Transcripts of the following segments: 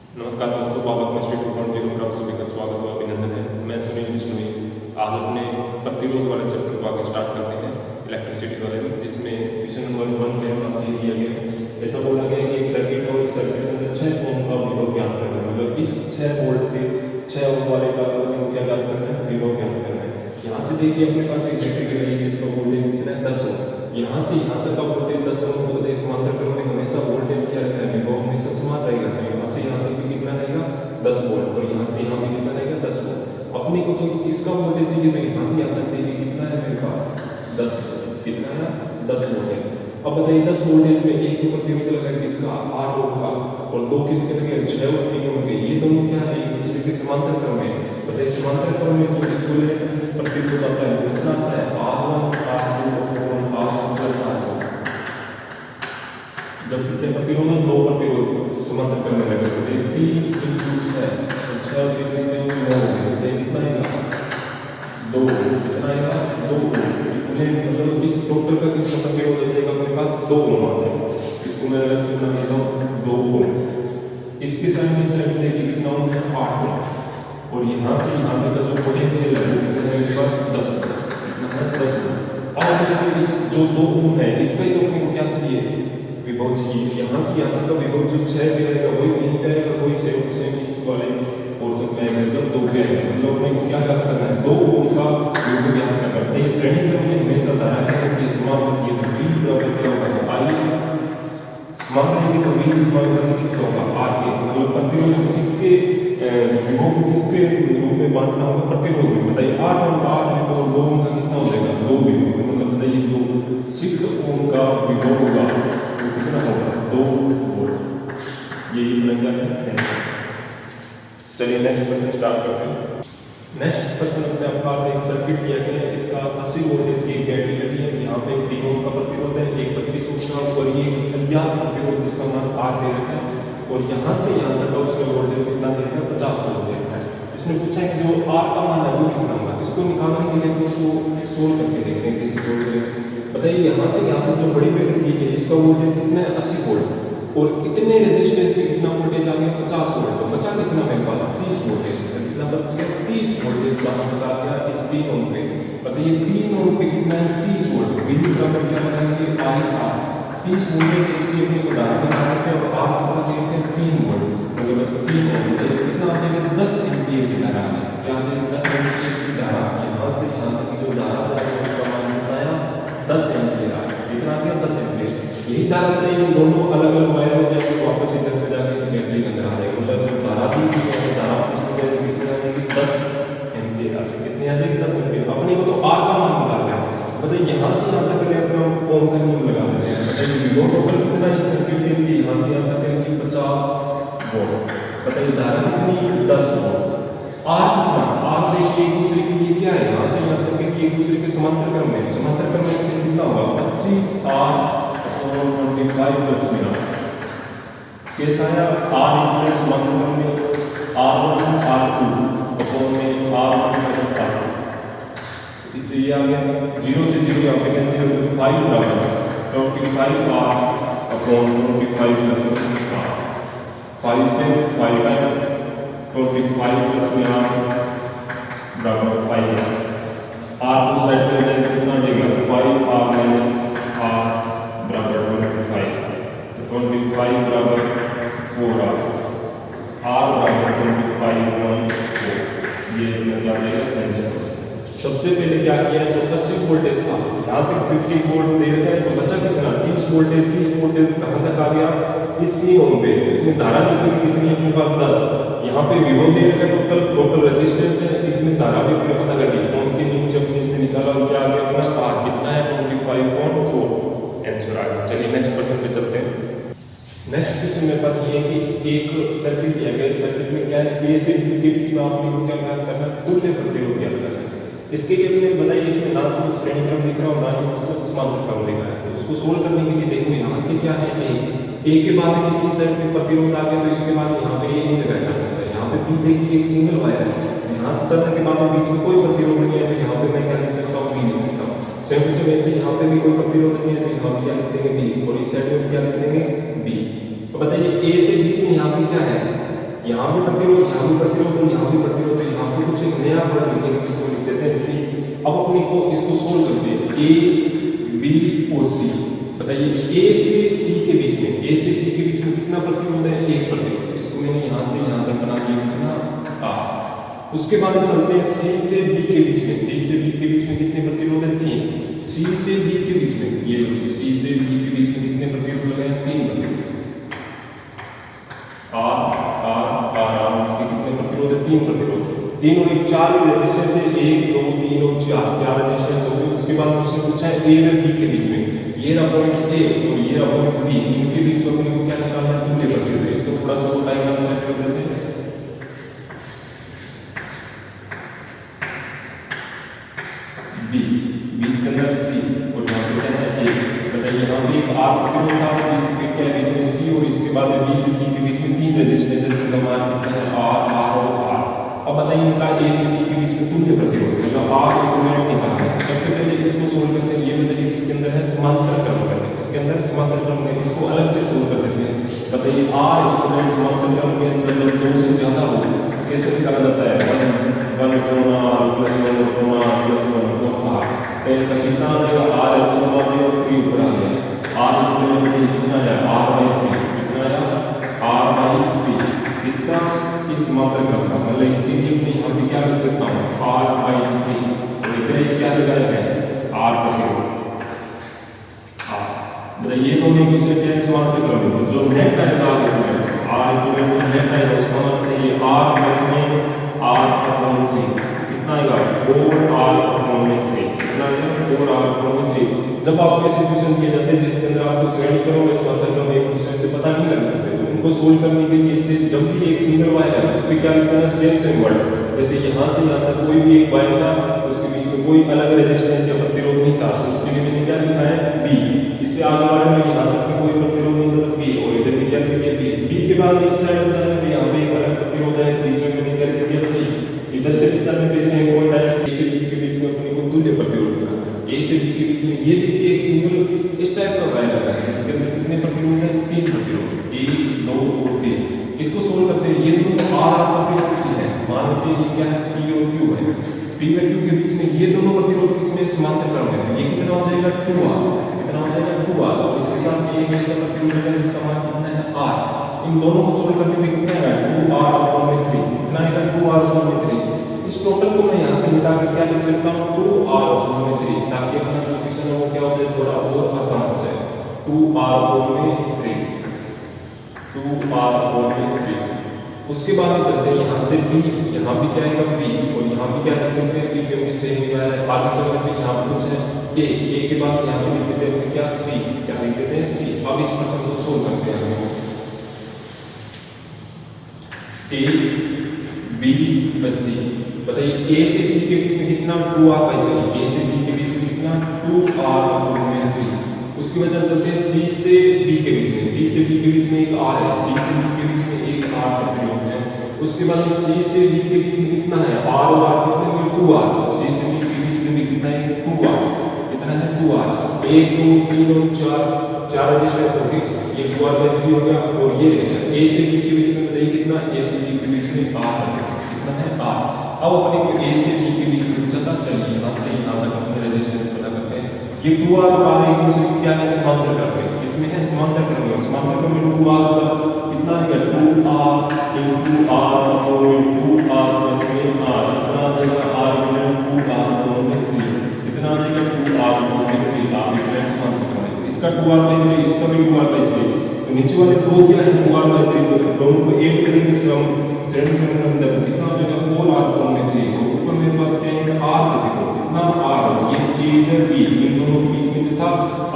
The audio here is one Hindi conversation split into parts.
नमस्कार दोस्तों, बाबा केमिस्ट्री 2.0 में आप सभी का स्वागत और अभिनंदन है। मैं सुनील बिश्नोई। आज अपने प्रतिरोध वाले चैप्टर को आगे स्टार्ट करते हैं इलेक्ट्रिसिटी वाले में, जिसमें क्वेश्चन नंबर 1 में हमारा ये दिया गया है। ऐसा बोला गया है कि एक सर्किट और इस सर्किट के अंदर 6 ओम का विभव ज्ञात करना है। मतलब इस 6 वोल्ट के 6 ओम वाले का क्या ज्ञात करना है? विभव ज्ञात करना है। यहाँ से देखिए अपने पास एक बैटरी लगाई है, इसका वोल्टेज कितना है? 10 ओम। यहाँ से यहाँ तक का वोल्टेज 10 ओम होता है। समांतर क्रम में हमेशा वोल्टेज क्या रहता है? विभव हमेशा समान रहेगा। तो यहाँ से यहाँ तक भी कितना रहेगा? 10 वोल्ट। और यहाँ से यहाँ भी कितना रहेगा? 10 वोल्ट। अपने को तो इसका वोल्टेज चाहिए, तो यहाँ से यहाँ तक देखिए कितना है मेरे पास? 10 वोल्ट। कितना है? 10 वोल्ट। अब बताइए 10 वोल्टेज में एक तो प्रतिरोध लगा है किसका? 8 ओम का, और दो किसके लगे? 6 और 3 ओम के। ये दोनों क्या है? एक दूसरे के समांतर क्रम में। बताइए समांतर क्रम में जो इक्विवेलेंट प्रतिरोध आता है वो कितना आता है? R1 R2 R2 plus R2। जब कितने प्रतिरोध? दो प्रतिरोध समांतर क्रम में लगे होते हैं। 3 × 6 6 और 3 कितने? 9 हो गए। कितना आएगा? 2। कितना आएगा? 2। मतलब इस टोटल का कितना प्रतिरोध हो जाएगा अपने पास? 2 ओम आ जाएगा। इसको मैं अलग से बना देता हूँ, 2 ओम। इसके साथ में साइड देखिए कितना ओम है? 8 ओम। और यहाँ से यहाँ तक का जो पोटेंशियल है वो कितना है मेरे पास? 10 ओम। कितना है? 10 ओम। अब देखिए इस जो 2 ओम है इसका ही तो अपने को क्या चाहिए? विभव चाहिए। यहाँ से यहाँ तक का विभव जो 6 पे आएगा वही 3 पे आएगा, वही सेम इस वाले पोर्शन पे आएगा, मतलब 2 पे आएगा। मतलब अपने को क्या ज्ञात करना है? 2 ओम का विभव ज्ञात करना है। ये श्रेणी क्रम में हमेशा धारा क्या होती है? समान होती है। तो V बराबर क्या होगा? I समान रहेगी तो V समान होगा किसका होगा? R के। मतलब प्रतिरोध को किसके विभव को किसके रूप में बांटना होगा? प्रतिरोध में। बताइए 8 ओम का 8 विभव और 2 ओम का कितना हो जाएगा? 2 विभव। मतलब बताइए जो 6 ओम का विभव होगा वो कितना होगा? 2 वोल्ट। यही बन गया है। चलिए नेक्स्ट क्वेश्चन स्टार्ट करते हैं। नेक्स्ट क्वेश्चन अपने पास एक सर्किट दिया गया है। इसका 80 वोल्टेज की एक बैटरी लगी है। यहाँ पे 3 ओम का प्रतिरोध है, एक 25 ओम का, और ये अज्ञात प्रतिरोध जिसका मान R दे रखा है। और यहाँ से यहाँ तक का उसका वोल्टेज कितना दे रखा है? 50 वोल्ट दे रखा है। इसने पूछा है कि जो R का मान है वो कितना होगा। इसको निकालने के लिए उसको सोल्व करके देखते हैं कैसे सोल्व करें। बताइए यहाँ से यहाँ तक जो बड़ी बैटरी दी है इसका वोल्टेज कितना है? 80 वोल्ट। और इतने रेजिस्टेंस पे कितना वोल्टेज आ गया? 50 वोल्ट। तो बचा कितना मेरे पास? 30 वोल्टेज। कितना बच गया? 30 वोल्टेज कहाँ तक आ गया? इस 3 ओम पे। बताइए 3 ओम पे कितना है? 30 वोल्ट। V बराबर क्या बनाएंगे? IR। 30 वोल्टेज इसलिए अपने को धारा निकालने के, और R कितना देते हैं? 3 वोल्ट। मतलब 3 ओम। कितना आ जाएगा? 10 एम्पीयर की धारा। क्या आ जाएगा? 10 एम्पीयर की धारा। यहाँ से यहाँ तक की जो धारा जाएगी उसका मान कितना आया? 10 एम्पीयर आ गया। कितना आ गया? 10 एम्पीयर। यही धारा बताइए दोनों अलग अलग वायर में जाएंगे, वापस इधर से जाके इस बैटरी के अंदर आ जाएगा। मतलब जो धारा दी थी वो धारा कितनी आ जाएगी? 10 एम्पीयर आ जाएगी। कितनी आ जाएगी? 10 एम्पीयर। अपने को तो R का मान निकालना है। बताइए यहाँ से यहाँ तक अपने ओम का नियम लगा देते हैं। बताइए विभव टोटल कितना इस सर्किट के लिए? यहाँ से यहाँ तक करेंगे 50 वोल्ट। बताइए धारा कितनी? 10 वोल्ट। R कितना? R देखिए एक दूसरे के लिए क्या है? यहाँ से यहाँ तक कि एक दूसरे के समांतर क्रम में। समांतर क्रम में कितना होगा? 25R 25 प्लस मेरा कैसा है? R इक्वल समांतर क्रम में R1 R2 अपॉन में R1 प्लस R2। इससे ये आ गया 0 से 0 यहाँ पे कैंसिल हो गया। 5 बराबर 25R अपॉन 25 प्लस R। 5 से 5 का 25 प्लस में R बराबर 5। R को साइड में ले जाए कितना देगा? 5R माइनस R बराबर 25। तो 25 बराबर 4R। R बराबर 25 4। ये क्या देगा? आंसर। सबसे पहले क्या किया? जो 80 वोल्टेज था यहाँ पे 50 वोल्ट दे रखा है, तो बचा कितना? 30 वोल्टेज। 30 वोल्टेज कहाँ तक आ गया? इस 3 ओम पे। इसमें धारा निकली कितनी? अपने पास 10। यहाँ पे विभव दे रखा है, टोटल रेजिस्टेंस है। इसमें धारा भी अपने पता करनी है। ओम के नीचे अपने से निकाला क्या आ गया अपना? R कितना है? 25.4 आंसर आ गया। चलिए नेक्स्ट क्वेश्चन पे चलते हैं। नेक्स्ट क्वेश्चन मेरे पास ये है कि एक सर्किट दिया गया। सर्किट में क्या है? A से B के बीच में आपने को क्या ज्ञात करना है? तुल्य प्रतिरोध ज्ञात करना है। इसके लिए मैंने बताइए इसमें ना तो श्रेणी क्रम दिख रहा हो ना ही समांतर क्रम दिख रहा है। तो उसको सोल्व करने के लिए देखो यहाँ से क्या है? A के बाद देखिए सर्किट प्रतिरोध आ गया, तो इसके बाद यहाँ पे A नहीं लगाया जा सकता। यहाँ पे B देखिए एक सिंगल वायर है। यहाँ से चलने के बाद बीच में कोई प्रतिरोध नहीं है, तो यहाँ पे मैं क्या लिख सकता हूँ? B लिख सकता हूँ। सेम से वैसे यहाँ पे भी कोई प्रतिरोध नहीं है, तो यहाँ पे क्या लिख देंगे? B। और इस साइड में क्या लिख देंगे? B। तो बताइए A से बीच में यहाँ पे क्या है? यहाँ भी प्रतिरोध, यहाँ भी प्रतिरोध और यहाँ भी प्रतिरोध, तो यहाँ पे कुछ एक नया वर्ड लिखेंगे, इसको लिख देते हैं सी। अब अपने को इसको सोल्व करते हैं, ए बी और सी। बताइए ए से सी के बीच में, ए से सी के बीच में कितना प्रतिरोध है? एक प्रतिरोध। इसको मैंने यहाँ से यहाँ तक बना दिया, कितना आर। उसके बाद चलते हैं सी से बी के बीच में, सी से बी के बीच में कितने प्रतिरोध है? 3। सी से बी के बीच में, ये लो सी से बी के बीच में कितने प्रतिरोध लगे हैं? 3 प्रतिरोध। आर आर आर के कितने प्रतिरोध है? 3 प्रतिरोध। 3 और 1 4 रेजिस्टेंस है, 1 2 3 और 4 रेजिस्टेंस हो गए। उसके बाद उसने पूछा है ए व बी के बीच में, ये रहा पॉइंट ए और ये रहा पॉइंट बी, इनके बीच में अपने को क्या निकालना है? तुल्य प्रतिरोध। इसको थोड़ा सा डायग्राम सेट कर देते हैं। बी, बी इसके अंदर सी और यहाँ पे क्या है? ए। बताइए यहाँ पे एक आर प्रतिरोध था, फिर क्या है बीच में सी, और इसके बाद बी से सी के बीच में 3 रेजिस्टेंस है, जिनका मान कितना है? आर आर और आर। अब बताइए इनका ए से बी के बीच में तुल्य प्रतिरोध, मतलब आर इक्विवेलेंट निकालना है। सबसे पहले इसको सोल्व करते हैं। ये बताइए इसके अंदर है समांतर क्रम करते हैं, इसके अंदर समांतर क्रम में, इसको अलग से सोल्व कर देते हैं। बताइए आर इक्विवेलेंट समांतर क्रम के अंदर जब 2 से ज्यादा हो कैसे निकाला जाता है? 1 upon R plus 1 upon R plus 1 upon R. तो इनका कितना आ जाएगा? आर एच समाप्त और 3 ऊपर आ गया। आर इक्विवेलेंट कितना है? आर बाई 3 कितना है? R by 3। इसका इस समांतर क्रम का मतलब इसकी मैं यहाँ पे क्या लिख सकता हूँ? R by 3। तो इतना क्या लगाया है? आर प्रतिरोध। बताइए ये दोनों एक दूसरे के समांतर क्रम में, जो नेट आएगा आर इक्विवेलेंट जो नेट आएगा उसका मतलब है ये आर प्लस में आर अपॉन 3 कितना आएगा? 4r अपॉन 3 कितना आएगा? 4r upon 3। जब आपको ऐसे क्वेश्चन दिए जाते हैं जिसके अंदर आपको श्रेणी क्रम में समांतर क्रम एक दूसरे से पता नहीं लगता, तो उनको सोल्व करने के लिए इससे जब भी एक सिंगल वायर है उस पर क्या लिखना है? Same word. जैसे यहाँ से यहाँ तक कोई भी एक वायर था, उसके बीच में कोई अलग रेजिस्टेंस या प्रतिरोध नहीं था, तो उसके लिए मैंने क्या लिखा है? बी। इससे आगे वाले में यहाँ तक भी कोई प्रतिरोध नहीं था, बी। और इधर भी क्या लिख दिया? बी। बी के बाद इस साइड चलने पे यहाँ पे एक अलग प्रतिरोध है, बीच में मैंने क्या लिख दिया? सी। इधर से भी चलने पे सेम पॉइंट है, ए से बी के बीच में अपने को तुल्य प्रतिरोध का, ए से बी के बीच में ये देखिए एक सिंगल इस टाइप का वायर लगा है, इसके अंदर कितने प्रतिरोध है? 3 प्रतिरोध, 1 2 और 3। इसको सोल्व करते हैं। ये दोनों आर प्रतिरोध की है, मान लेते हैं ये क्या है? पी और क्यू है। पी व क्यू के बीच में ये दोनों प्रतिरोध किसमें? समांतर क्रम में। ये कितना हो जाएगा? 2r। कितना हो जाएगा? 2r। और इसके साथ एक ऐसा प्रतिरोध है जिसका मान कितना है? r। इन दोनों को सोल्व करने में कितना है? 2r अपॉन 3 कितना आएगा? 2r upon 3। इस टोटल को मैं यहाँ से मिटा के क्या लिख सकता हूँ? 2r अपॉन 3, ताकि अपना जो क्वेश्चन है वो क्या हो जाए? थोड़ा और आसान हो जाए। 2r upon 3, 2r upon 3। उसके बाद में चलते हैं यहाँ से b, यहाँ भी क्या आएगा? b। और यहाँ भी क्या लिख सकते हैं? b, क्योंकि सेम ही है। आगे चलने पे यहाँ पे कुछ है a के बाद यहाँ पे लिख देते हैं क्या? c। क्या लिख देते हैं? c। अब इस प्रश्न को सोल्व करते हैं हम। a b plus c। बताइए a से c के बीच में कितना? 2r by 3। a से c के बीच में कितना? 2r upon 3। उसकी वजह चलते हैं c से b के बीच में, c से b के बीच में एक r है, c से b के बीच में एक r प्रतिरोध है। उसके बाद c से b के बीच में कितना है? r और r कितने हुए? 2r। c से b के बीच में भी कितना है? 2r। कितना है? 2r। 1 2 3 और 4 रेजिस्टेंस हो गए, ये 2r बाई 3 हो गया। और ये a से b के बीच में बताइए कितना? a से b के बीच में r कितना है? r। अब अपने को a से b के बीच में पूछा था, चलिए यहाँ से यहाँ तक अपने रेजिस्टेंस पता करते हैं। ये 2r और r एक दूसरे को क्या है? समांतर करते हैं। इसमें है समांतर क्रम में, समांतर क्रम में 2r कितना है? 2r into r upon 2r plus में r कितना आ जाएगा? r into 2r अपॉन 3 कितना आ जाएगा? 2r upon 3। आप इक्विवेलेंट समांतर क्रम है, इसका 2r बाई 3, इसका भी 2r बाई 3। तो नीचे वाले दो क्या है? 2r by 3। तो दोनों को ऐड करेंगे श्रेणी क्रम के अंदर कितना हो जाएगा? 4r upon 3। और ऊपर मेरे पास क्या है? r प्रतिरोध कितना? r। ये a है b, इन दोनों के बीच में था।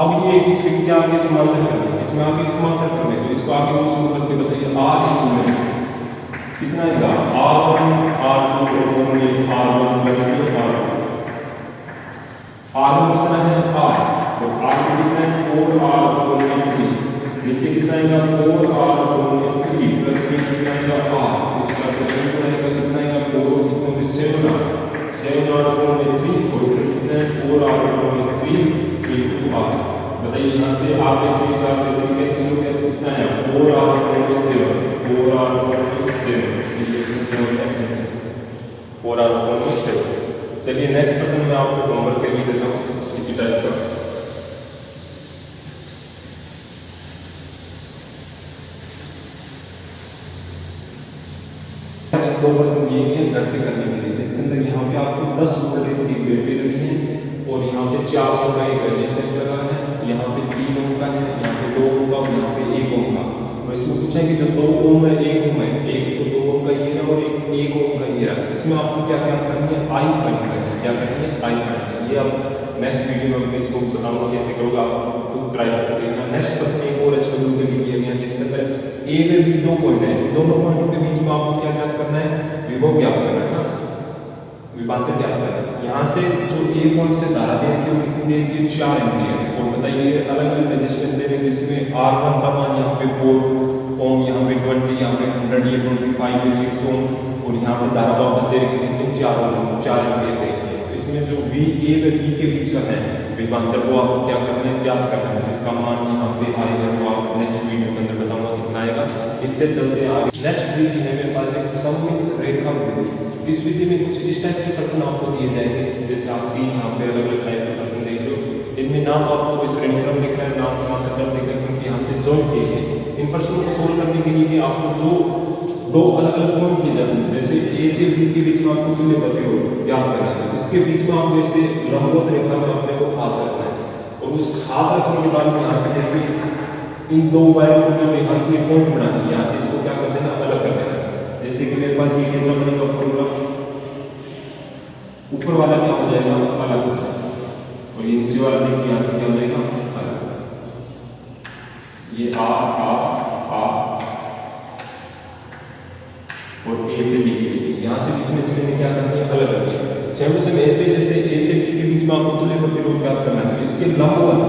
अब ये एक दूसरे के क्या आगे समांतर क्रम है, इसमें आगे समांतर क्रम है, तो इसको आगे सोल्व करके बताइए r इक्विवेलेंट कितना आएगा? r1 r2 upon r1 plus r2। r1 कितना है? r। तो r2 कितना है? 4r upon 3। नीचे कितना आएगा? 4r अपॉन 3 प्लस में कितना आएगा? r। इसका कैंसिल आएगा, कितना आएगा? 4 कितना है? 7r अपॉन 3 और फिर कितना है? 4r upon 3 into r। बताइए यहाँ से r के 3 साथ कैंसिल हो गया, तो कितना है? 4r upon 7, 4r upon seven, क्या होता है 4r/7। चलिए नेक्स्ट क्वेश्चन मैं आपको होमवर्क पे भी देता हूँ इसी टाइप का। दो क्वेश्चन दिए गए घर से करने के लिए, जिसके अंदर यहाँ पे आपको 10 वोल्टेज की बैटरी लगी है और यहाँ पे 4 ओम का एक रेजिस्टेंस लगा है, यहाँ पे 3 ओम का है, यहाँ पे 2 ओम का और यहाँ पे 1 ओम का। तो इसमें पूछा है कि जो 2 ओम है 1 ओम है, एक तो 2 ओम का ये रहा और एक ओम का ये रहा, इसमें आपको क्या क्या करनी है, आई फाइंड करनी है। क्या करनी है, आई फाइंड करनी है। ये आप नेक्स्ट वीडियो में अपने इसको बताऊंगा कैसे करोगे, आप खुद ट्राई करके देखना। नेक्स्ट क्वेश्चन एक और HW के लिए दिया गया, जिसके अंदर ए में भी 2 पॉइंट है, दोनों पॉइंटों के बीच में आपको क्या क्या करना है, विभव ज्ञात करना है ना, विभवांतर ज्ञात करना है। यहाँ से जो ए पॉइंट से धारा दे रखी है वो कितनी दे रखी है, 4 एम्पीयर। और बताइए अलग अलग रेजिस्टेंस दे रहे हैं, जिसमें R1 का मान यहाँ पे 4 ओम, यहाँ पे 20, यहाँ पे 100, ये 25, ये 6 ओम, और यहाँ पे धारा वापस दे रखी है 4 एम्पीयर दे रखी है। इसमें जो V A व B के बीच का है विभवांतर, वो आपको क्या करना है, ज्ञात करना है, जिसका मान यहाँ पे आएगा, वो आपको नेक्स्ट वीडियो के अंदर बताऊंगा कितना आएगा। इससे चलते आगे नेक्स्ट विधि है मेरे पास एक सममित रेखा विधि। इस विधि में कुछ इस टाइप के प्रश्न आपको दिए जाएंगे, जैसे आप 3 यहाँ पे अलग अलग टाइप के प्रश्न देख लो। इनमें ना तो आपको कोई श्रेणीक्रम दिख रहा है, ना समांतर क्रम दिख रहा है, क्योंकि यहाँ से जॉइंट किए गए। इन प्रश्नों को सोल्व करने के लिए आपको जो 2 अलग अलग पॉइंट लिए जाते हैं, जैसे ए से बी के बीच में आपको तुल्य प्रतिरोध ज्ञात करना है, इसके बीच में आपको ऐसे लंबवत रेखा में अपने को हाथ रखना है, और उस हाथ रखने के बाद यहाँ से देखिए इन 2 वायर को जो यहाँ से पॉइंट बनाना है, यहाँ से इसको क्या कर देना, अलग कर देना। जैसे कि मेरे पास ये कैसा बनेगा फॉर्मूला, ऊपर वाला क्या हो जाएगा, अलग हो जाएगा, और ये नीचे वाला देखिए यहाँ से क्या हो जाएगा, अलग। ये आ और ए से बी के बीच, यहाँ से बीच में से क्या करनी है, अलग करनी है। सेम टू सेम ऐसे जैसे ए से बी के बीच में आपको तुल्य प्रतिरोध ज्ञात करना है, इसके लंबवत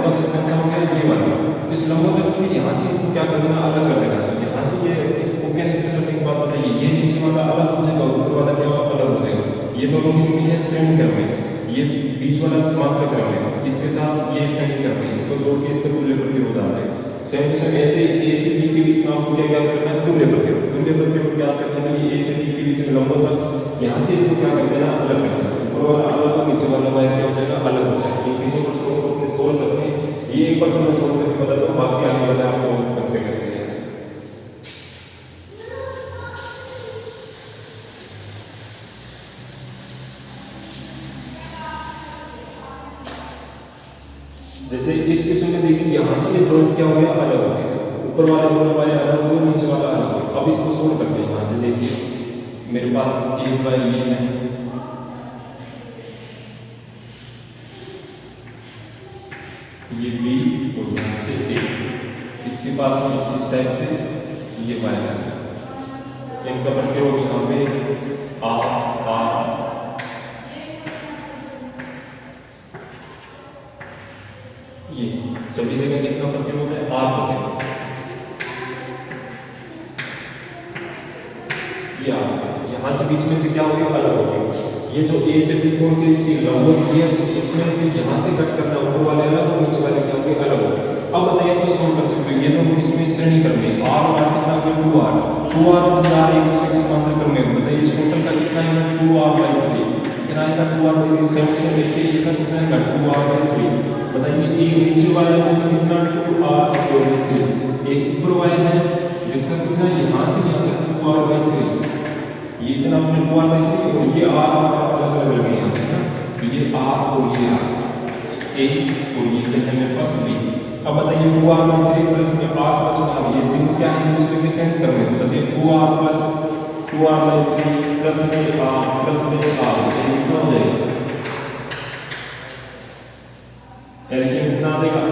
अक्ष कौन सा हो गया, ये वाला। इस लंबवत अक्ष में यहाँ से इसको क्या कर देना, अलग कर देना। तो यहाँ से ये इसको कैंसिल करने के बाद बताइए, ये नीचे वाला अलग हो जाएगा, ऊपर वाला क्या होगा, अलग हो जाएगा। ये दोनों किसमें है, श्रेणी क्रम में, ये बीच वाला समांतर क्रम में, इसके साथ ये श्रेणी क्रम में, इसको जोड़ के इसका तुल्य प्रतिरोध आ जाएगा। सेम टू सेम ऐसे ए से बी के बीच में आपको क्या ज्ञात करना है, तुल्य प्रतिरोध। तुल्य प्रतिरोध ज्ञात करने के लिए ए से बी के बीच में लंबवत अक्ष, यहाँ से इसको क्या कर देना, अलग कर देना। ऊपर वाला अलग और नीचे वाला वायर क्या हो जाएगा, अलग हो जाएगा। इन तीनों प्रश्नों को अपने सोल्व करके, ये एक प्रश्न में सोल्व करके बताता हूँ, बाकी आगे वाला आपको कैसे करते हैं। जैसे इस क्वेश्चन में देखिए यहाँ से जॉइंट क्या हो गया, अलग हो गया, ऊपर वाले दोनों वायर अलग हो गए, नीचे वाला अलग हो गया। अब इसको सोल्व करते हैं। यहाँ से देखिए मेरे पास एक वायर ये है, ये बी, और यहाँ से ए, इसके पास में इस टाइप से ये वायर है, इनका प्रतिरोध यहाँ पे आ ये सभी जगह कितना प्रतिरोध है, R प्रतिरोध। ये यहाँ से बीच में से क्या हो गया, अलग हो गया। ये जो ए से बी कोण के इसकी लंबवत ये इसमें से यहाँ से कट करना, ऊपर वाले अलग और नीचे वाले क्या हो गए, अलग हो गए। अब बताइए तो सोल्व कर सकते हो, ये दोनों इसमें श्रेणी क्रम में, R और R कितना हो गया, 2R और R एक दूसरे के समांतर क्रम में। बताइए इस टोटल का कितना है, 2R/3 कितना आएगा, 2R/3। सेम सेम ऐसे इसका कितना है, 2R/3। बताइए एक नीचे वाला है उसका कितना, 2R/3। एक ऊपर वाला है जिसका कितना, यहाँ से यहाँ तक 2R/3। ये इतना अपने 2R/3, और ये R अलग अलग लगे यहाँ पे ना, तो ये R और ये R, A और ये क्या है मेरे पास B। अब बताइए 2R/3 प्लस में R प्लस में R, ये तीनों क्या है, दूसरे के सेंटर क्रम में। बताइए 2R प्लस 2R/3 प्लस में R प्लस में R, ये कितना हो जाएगा, एलसीएम कितना आ जाएगा,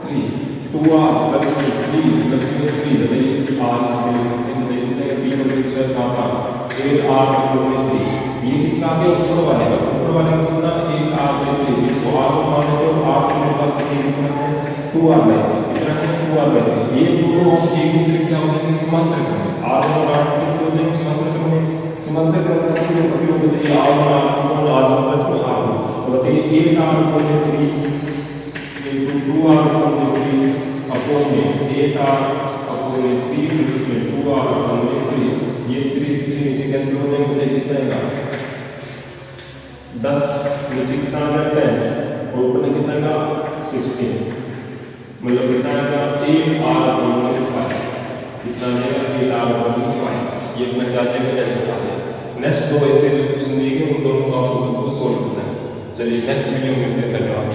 3। 2R प्लस में 3 प्लस में 3, बताइए R यहाँ पे लिख सकते हैं, बताइए कितना है, 3 और 6 7 8, 8R और 3। ये किसका आ गया, ऊपर वाले का। ऊपर वाले का कितना, 8R/3। इसको R को मान लेते हो, R मेरे पास कितना है, 2R/3। कितना है, 2R/3। ये दोनों एक दूसरे क्या हो जाएंगे, समांतर क्रम में। R और R किसके हो जाएंगे, समांतर क्रम में। समांतर क्रम में प्रतिरोध बताइए R और R प्लस में R। तो बताइए 8R/3 2R/3 अपॉन में 8R/3 प्लस में 2R/3 10 नीचे कितना आ गया 10 और ऊपर में कितना आएगा 16, मतलब कितना आएगा 8r/5 कितना आएगा 8r/5। ये अपना जाते हैं आंसर आ गया। नेक्स्ट दो ऐसे क्वेश्चन दिए गए उन दोनों को आपको सोल्व करना है। चलिए नेक्स्ट वीडियो में मिलते हैं, धन्यवाद।